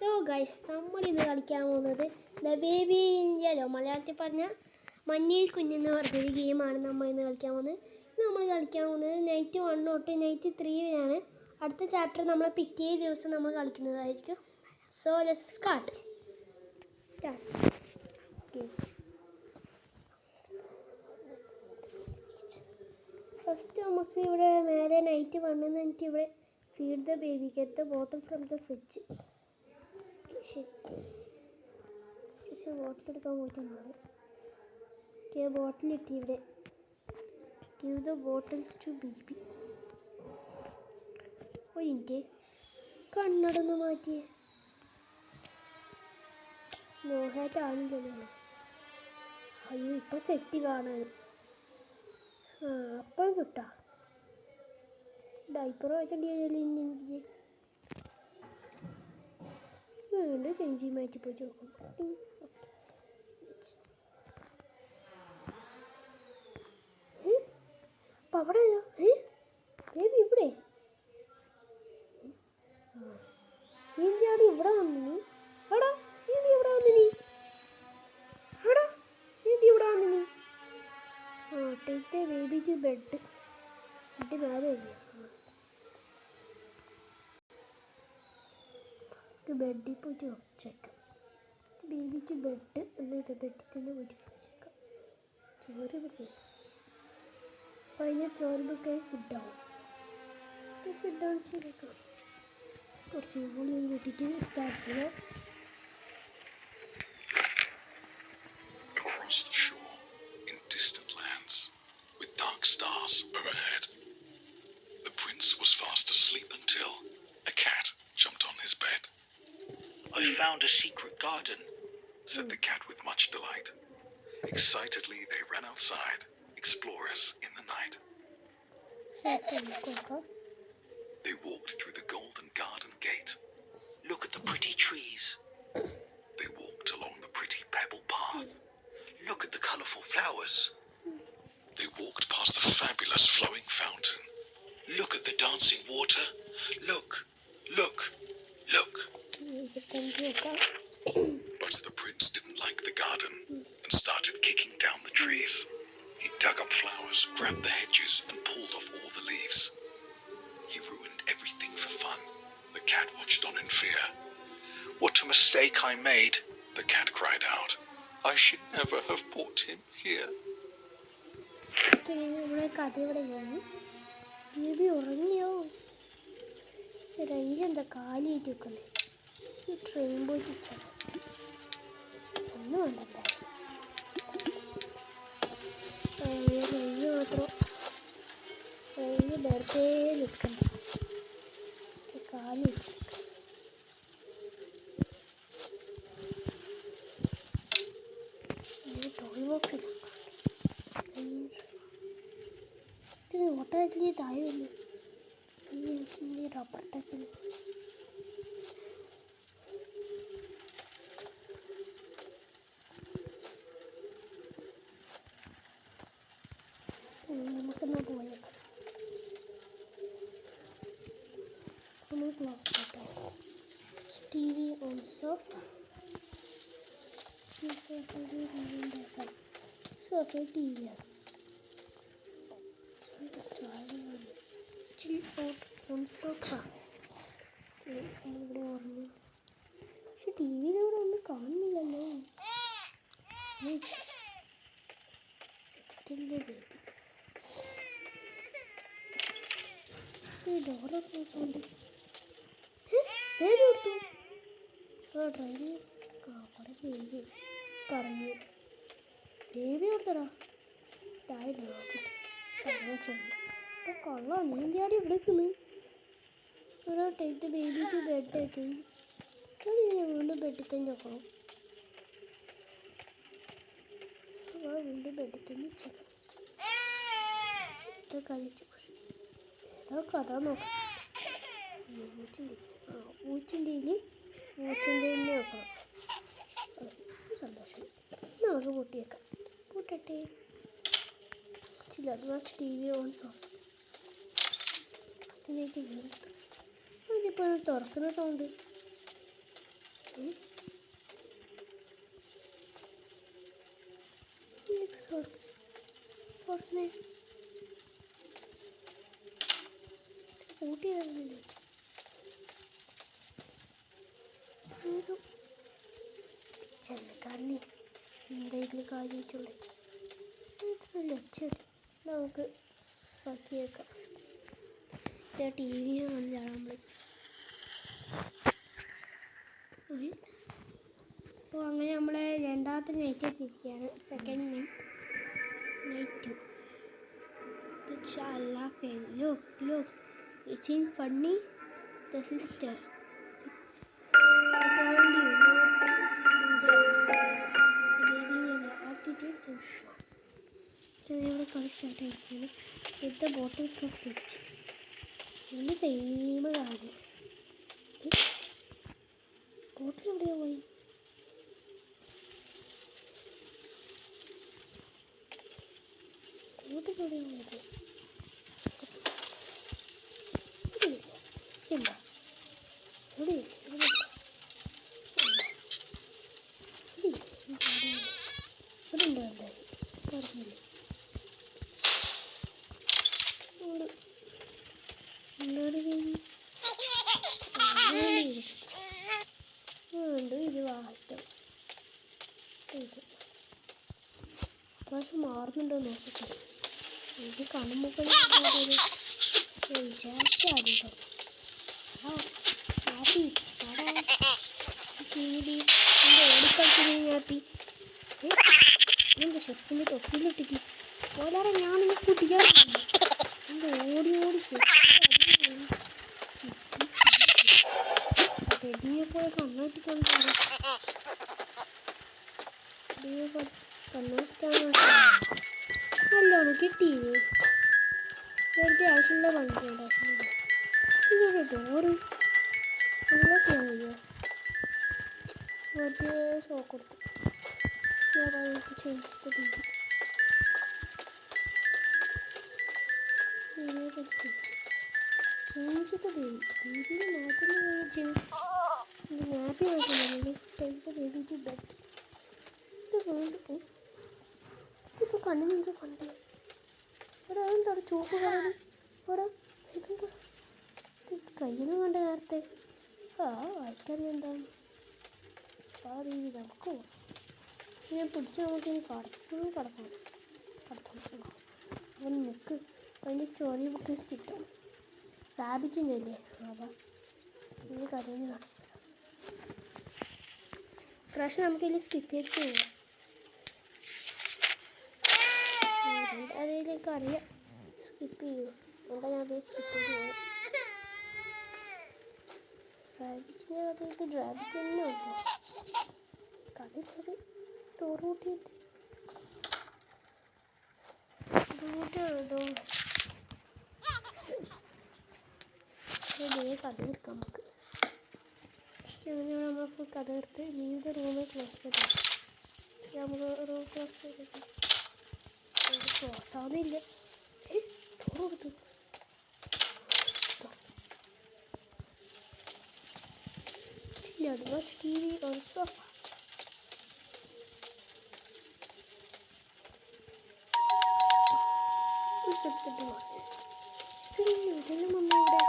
Hello guys, നമ്മൾ ഇന്ന് കളിക്കാൻ പോകുന്നത് ദ ബേബി ഇന്ത്യയിലോ മലയാളത്തിൽ പറഞ്ഞാൽ മഞ്ഞയിൽ കുഞ്ഞെന്ന് പറഞ്ഞൊരു ഗെയിമാണ് നമ്മൾ ഇന്ന് കളിക്കാൻ പോകുന്നത്. ഇന്ന് നമ്മൾ കളിക്കാൻ പോകുന്നത് നൈറ്റ് 1 തൊട്ട് നൈറ്റ് 3 വരെയാണ്. അടുത്ത ചാപ്റ്റർ നമ്മൾ പിറ്റേ ദിവസം നമ്മൾ കളിക്കുന്നതായിരിക്കും. So let's start. ഫസ്റ്റ് നമുക്ക് ഇവിടെ മേലെ നൈറ്റ് 1 എന്ന് പറഞ്ഞിട്ട് ഇവിടെ feed the baby, get the bottle from the fridge. Bottle എടുക്കാൻ പോയിട്ടുണ്ട്. ബോട്ടിൽ ഇട്ടി ഇവിടെ. Give the bottle to baby. ഒരു മിനിറ്റ്, കണ്ണടന്ന് മാറ്റിയേ. മോഹായിട്ട് ആണില്ലല്ലോ. അയ്യോ, ഇപ്പൊ സെറ്റ് കാണാൻ. അപ്പം കിട്ടാ ഡൈപ്പർ വെച്ചിട്ടുണ്ടെങ്കിൽ വീണ്ടും ചേഞ്ച് മാറ്റി പോയിട്ട് നോക്കും. അപ്പൊ അവിടെ ബേബി ഇവിടെ ഇവിടെ വന്നു. എടാ നീ ഇവിടെ വന്നു. Take the baby to bed. മേലെ ബെഡിൽ പോയിട്ട് വെച്ചേക്കാം. ബേബി ടു ബെഡ് എന്നിട്ട് ബെഡിൽ തന്നെ പോയിട്ട് വെച്ചേക്കാം. സ്റ്റോറി ബുക്ക് അതിന് സ്റ്റോറി ബുക്കായി സിറ്റ് ഡൗൺ ചെയ്തേക്കാം. കുറച്ച് കൂടി കൂട്ടിയിട്ട് സ്റ്റാർട്ട് ചെയ്യാം. Across the shore, in distant lands, with dark stars overhead, the prince was fast asleep until a cat jumped on his bed. I found a secret garden, said the cat with much delight. Excitedly, they ran outside, explorers in the night. They walked through the golden garden gate. Look at the pretty trees. They walked along the pretty pebble path. Look at the colourful flowers. They walked past the fabulous flowing fountain. Look at the dancing water. Look. But the prince didn't like the garden and started kicking down the trees. He dug up flowers, grabbed the hedges and pulled off all the leaves. He ruined everything for fun. The cat watched on in fear. What a mistake I made. The cat cried out. I should never have brought him here. കഥ ഇവിടെയാണ്. Baby ഉറങ്ങിയോ? റെയിലെന്താ കാലിയിട്ട് വെക്കുന്നേ? Train പോയിട്ട് ഒന്നും ഉണ്ടല്ലോ. Rail മാത്രം rail വെറുതെ നിൽക്കണ്ട. കാലിയിട്ട് ടോയ് ബോക്സില്ല. ഇത് ഓട്ടോമാറ്റിക്കലി താഴെ വന്നു. എനിക്ക് റബ്ബർ ടാപ്പിൽ നമുക്കെന്നാ പോയേക്കാം. നമ്മൾ ക്ലാസ് കേട്ടോ. TV on sofa. Sofa ടി വിയാണ്. നമ്മളിവിടെ ഓർമ്മ. പക്ഷെ ടി വിയിൽ ഇവിടെ ഒന്നും കാണുന്നില്ലല്ലോ. സെറ്റിലെ ബേബി ഡോറ് സൗണ്ട്. ബേബി കൊടുത്തു. ട്രെയിനിൽ കുറെ പേര് കറങ്ങി. ബേബി കൊടുത്തടാ. താഴെ ചെന്നു. കൊള്ളാ, നീ എന്തിയാടി ഇവിടെ നിൽക്കുന്നു? Take the baby to bed. വീണ്ടും ബെഡിൽ തന്നെ വെക്കണം. വീണ്ടും ബെഡിൽ തന്നെ വെച്ചേക്കാം. ഏതോ കഥ നോക്കാം. ഊച്ചിൻ്റെ തന്നെ വെക്കണം. സന്തോഷം. നമുക്ക് പൂട്ടിയേക്കാം. പൂട്ടട്ടെ. Watch TV on sofa. അതിപ്പോൾ തുറക്കുന്ന സൗണ്ട്. തുറന്നേ കൂട്ടിയതല്ലേ ഏതോ പിച്ചക്കാരനെ എന്തായാലും കാര്യമായിട്ടുള്ളേ ഇത്ര ലക്ഷ്യം നമുക്ക് ഫക്കിയേക്കാം ടി വി കാണിച്ചാണ് നമ്മൾ അപ്പോൾ അങ്ങനെ നമ്മളെ രണ്ടാമത്തെ നൈറ്റ് എത്തിയിരിക്കുകയാണ് second night look it seems funny the sister I told you not to do that the baby attitude since ഇവിടെ കളി സ്റ്റാർട്ട് ആയിരിക്കുകയാണ് with the bottle from fridge ഇതിൻ്റെ സെയിം കാര്യം ബോട്ടിൽ എവിടെയാ പോയി ബോട്ടിൽ എവിടെയാ പോയത് ഇല്ല ഇവിടെ ഉണ്ടോ എന്തായാലും ഉണ്ട് ഇത് വാറ്റം പ്രാവശ്യം മാറുന്നുണ്ടോ നോക്കട്ടെ എനിക്ക് കണ്ണുമുക്കൾ വിചാരിച്ചാൽ ഹാപ്പി ഓടിക്കളിക്കുന്ന ഹാപ്പി എന്താ ഷെഫിൻ്റെ തൊപ്പിയിലിട്ടിട്ട് ഓലാറെ ഞാനിന്ന് കുട്ടിക്കാൻ എന്താ ഓടി റെഡിയെ പോലെ കണ്ണോട്ടിട്ടാണ് നല്ലോണം കിട്ടിയത് വെറുതെ ആവശ്യമുള്ള പണിക്കുണ്ട് ആവശ്യമില്ല ഇതോടെ ഡോറ് അങ്ങനെയൊക്കെയാണ് ചെയ്യുക വെറുതെ ഷോക്ക് കൊടുത്തു ചേഞ്ച് the baby. Baby മാറ്റുന്ന നാപ്പി മാറ്റുന്നു take the baby to bed. ഇതിപ്പോ കണ്ണിനെന്തോ കണ്ടേ അവിടെ അതെന്താ ചൂപ്പ് കളറ് അവിടെ ഇതെന്താ കയ്യിലും കണ്ട നേരത്തെ വായിക്കറിയാം എന്താണ് ആ ബേബി നമുക്ക് ഞാൻ പിടിച്ച് നമുക്ക് ഇനി കിടക്കണം അവൻ നിൽക്ക് അതിൻ്റെ സ്റ്റോറി ബുക്ക് കിട്ടും റാബിറ്റിൻ്റെ അല്ലേ അതാ ഈ കഥയിൽ കാണാം പ്രാവശ്യം നമുക്കിതിൽ സ്കിപ്പ് ചെയ്ത് പോവാം അതിലേക്ക് അറിയാം സ്കിപ്പ് ചെയ്യും അതുകൊണ്ട് ഞാൻ അത് സ്കിപ്പ് ചെയ്ത് പോകാം റാബിറ്റിൻ്റെ കഥയ്ക്ക് റാബിറ്റ് തന്നെ ഉണ്ടോ കഥയിലൊരു ഡോറൂട്ടി എത്തി കഥ തീർക്കാം നമുക്ക് അങ്ങനെ നമ്മൾ ഫുൾ കഥ തീർത്ത് ലീവ് ദ റൂമിൽ ക്ലോസ് ചെയ്ത് നമുക്ക് റൂം ക്ലോസ് ചെയ്തിട്ട് ക്ലോസ് ആവുന്നില്ല ഡോർ കൊടുത്തു watch TV on sofa. Who's at the door? ഇതിലും മമ്മ ഇവിടെ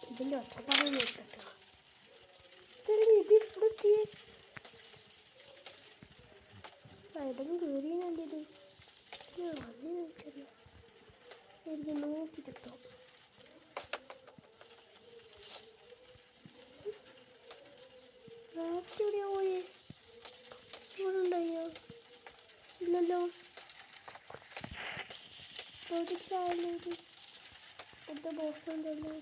ഇതിൻ്റെ ഒച്ചപ്പാട് നിർത്തട്ടോ ഇത് ഇവിടുത്തെ സൈഡൊന്നും കയറി നല്ലത് വന്നേ എനിക്കറിയാം എനിക്ക് നോക്കിയിട്ടെടുത്തോ റാഫ്റ്റ് എവിടെയാ പോയേ ഇവിടെ ഉണ്ടായോ ഇല്ലല്ലോ പ്രൊജക്ട് അടുത്ത ബോക്സ് ഉണ്ടല്ലോ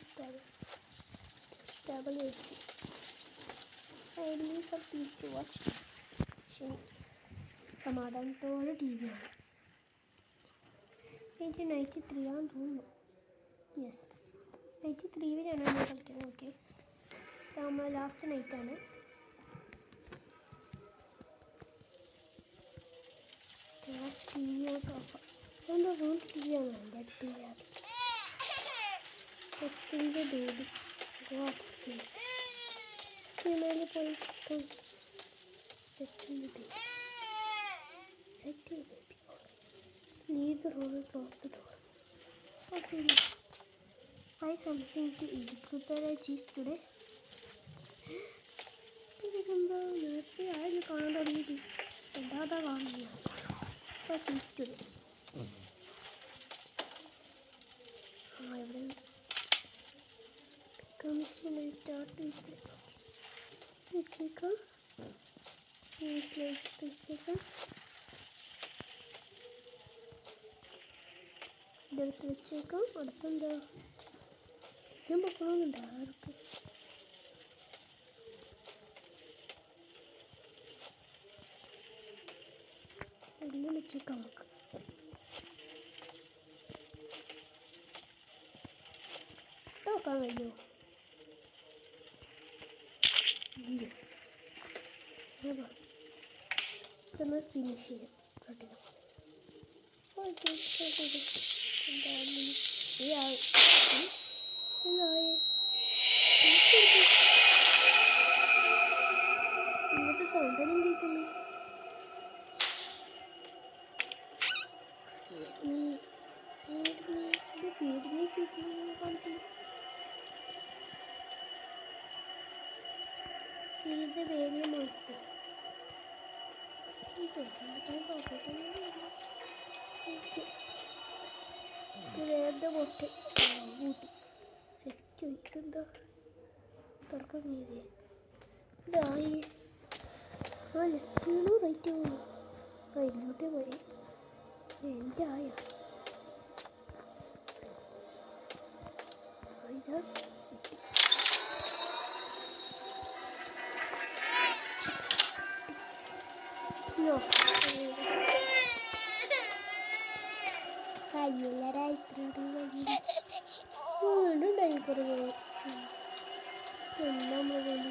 സ്റ്റാബിൾ വെച്ച് I some peace to watch ശരി സമാധാനത്തോടെ ടി വി ആണ് എനിക്ക് 93 ആണെന്ന് തോന്നുന്നു യെസ് 93-ലാണ് നമ്മൾ കളിക്കുന്നത് ഓക്കെ നമ്മൾ last നൈറ്റാണ് watch TV on sofa എന്താ വീണ്ടും ടി വി ആണ് എൻ്റെ അടുത്തില്ലാതെ settle the baby go upstairs മേലെ പോയി settle the baby Insect baby box. Leave the room and close the door. Oh, sorry. Find something to eat. Prepare a cheese today. ഇതെന്താ നേരത്തെ ആയില്ല കാണാൻ തുടങ്ങിയിട്ട് രണ്ടാമതാ കാണുന്നില്ല അപ്പോൾ ചീസ് ടുഡേ എവിടെ സ്റ്റാർട്ട് വിത്ത് വെച്ചേക്കാം സ്ലൈസ് എടുത്ത് വെച്ചേക്കാം ഇതെടുത്ത് വെച്ചേക്കാം അടുത്തെന്താ എല്ലാം വെക്കണമെന്നുണ്ടോ ആർക്ക് എല്ലാം വെച്ചേക്കാം നമുക്ക് നോക്കാൻ കഴിയുമോ ഇല്ല ഇതൊന്ന് ഫിനിഷ് ചെയ്യാം ഓക്കെ സിംഗത്തെ സൗണ്ടെല്ലാം കേൾക്കുന്നു ഫീഡ് മീ കാണിക്കുന്നു Feed the baby monster. Grab the bottle. Booty. Set ഇതെന്താ തുറക്കാൻ കഴിയില്ലേ ഇതായി ആ ലെഫ്റ്റ് വീണു റൈറ്റ് വീണു ആ ഇതിലോട്ടേ പോയി എൻ്റെ ആയ ഇതാ കിട്ടിയോ കയ്യില്ലടാ ഇത്രയോടെ കയ്യിൽ വീണ്ടുണ്ടായി കുറേ എന്താ നമ്മൾ വേണ്ടി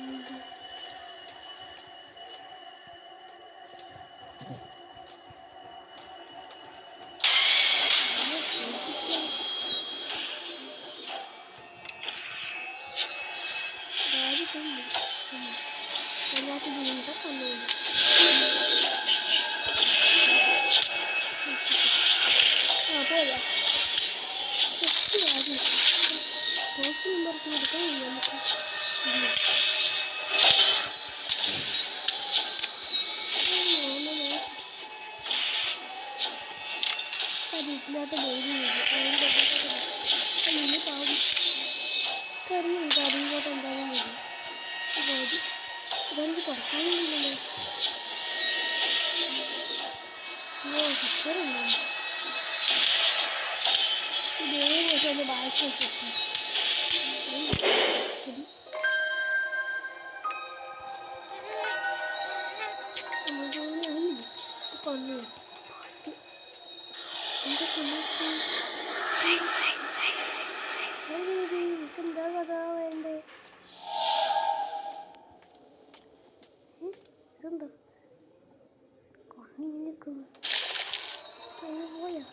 അതിനകത്ത് വീണ്ടും കണ്ണുണ്ട് ആ പോയാ റോസ് നമ്പർക്ക് എടുക്കാൻ നമുക്ക് വീട്ടിലോട്ട് ബേബി അതിൻ്റെ പാവം കറിയും കറിയിലോട്ട് എന്തായാലും വരും ബേബി ഇതെനിക്ക് തുറക്കാനൊന്നുമില്ലല്ലോ ഓ പിക്ചറുണ്ടോ ഇതേപോലെ ഒന്ന് ബാക്കി വെച്ചിട്ട് സമാധാനമായില്ല കൊന്നു ബാക്കി എന്താ കൊന്നു ബേബി എനിക്കെന്താ കഥ വേണ്ടേ ഇതെന്താ കണ്ണിങ്ങനെ നിൽക്കുന്നു പോയാ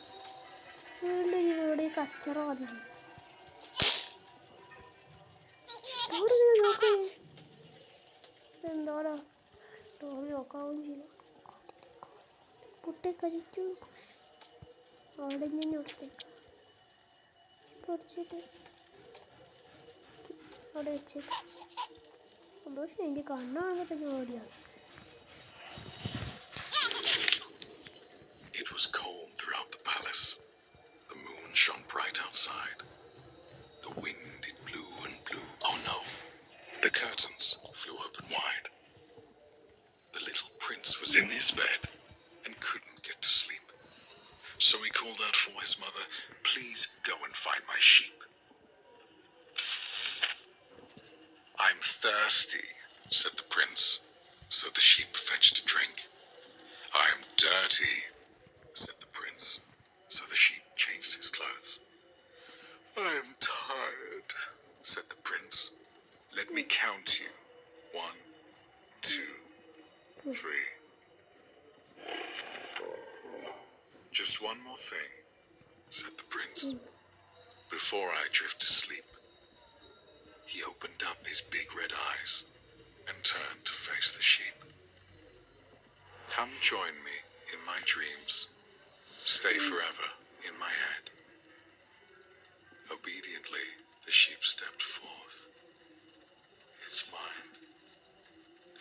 വീണ്ടും ഈ വീട് കച്ചറ മതില്ലേ നോക്കേ ഇതെന്താടാ ഡോർ നോക്കാവും ചെയ്യില്ല പുട്ടെ കഴിച്ചു അവിടെ ഞാൻ എടുത്തേക്കാം കുറച്ചിട്ട് അവിടെ വെച്ചേക്കാം സന്തോഷം എൻ്റെ കണ്ണാകുമ്പോൾ തന്നെ ഓടിയാണ് It was cold throughout the palace. The moon shone bright outside. The wind, it blew and blew. Oh no! The curtains flew open wide. The little prince was in his bed and couldn't get to sleep. So he called out for his mother, "Please go and find my sheep." "I'm thirsty," said the prince. So the sheep fetched a drink. "I'm dirty," said the prince. So the sheep changed his clothes. "I'm tired," said the prince. "Let me count you. 1, 2, 3. Just one more thing," said the prince. "Before I drift to sleep." He opened up his big red eyes and turned to face the sheep. "Come join me in my dreams, stay forever in my head. Obediently, the sheep stepped forth, its mind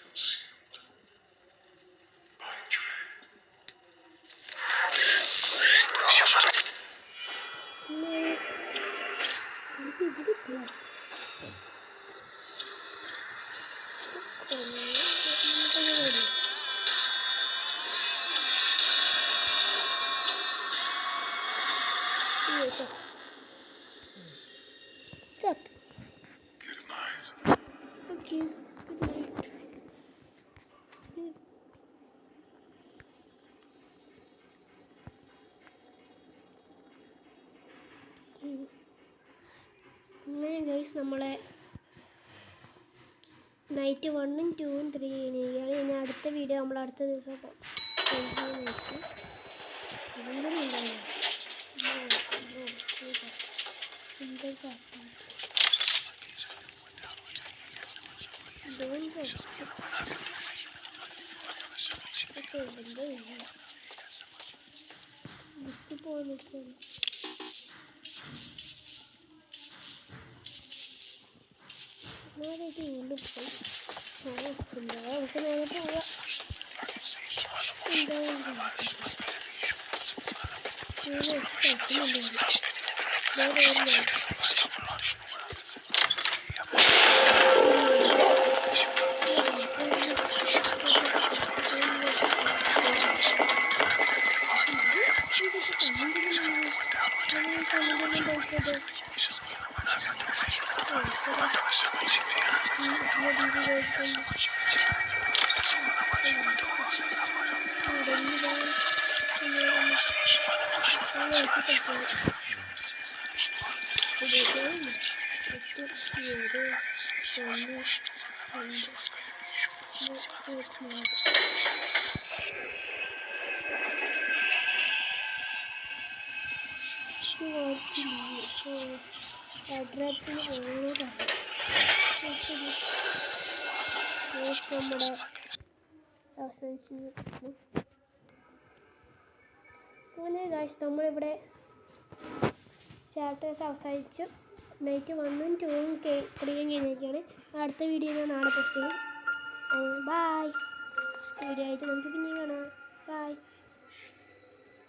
consumed by dread. Good night. Okay, good night. അങ്ങനെ guys നമ്മളെ night 1ഉം 2ഉം 3 കഴിഞ്ഞിരിക്കുകയാണ്. ഇനി അടുത്ത video നമ്മൾ അടുത്ത ദിവസം വീണ്ടും പോയി നമുക്ക് നേരെ പോവാം. നമ്മുടെ അവസാനിച്ചിരിക്കുന്നു. അങ്ങനെ ഗൈസ് നമ്മളിവിടെ ചാപ്റ്റേഴ്സ് അവസാനിച്ചു. നൈറ്റ് 1ഉം 2ഉം 3ഉം കഴിഞ്ഞിരിക്കുകയാണ്. അടുത്ത വീഡിയോ ഞാൻ നാളെ പോസ്റ്റ് ചെയ്യും. ബൈ. വീഡിയോ ആയിട്ട് നമുക്ക് പിന്നെയും കാണാം. ബൈ.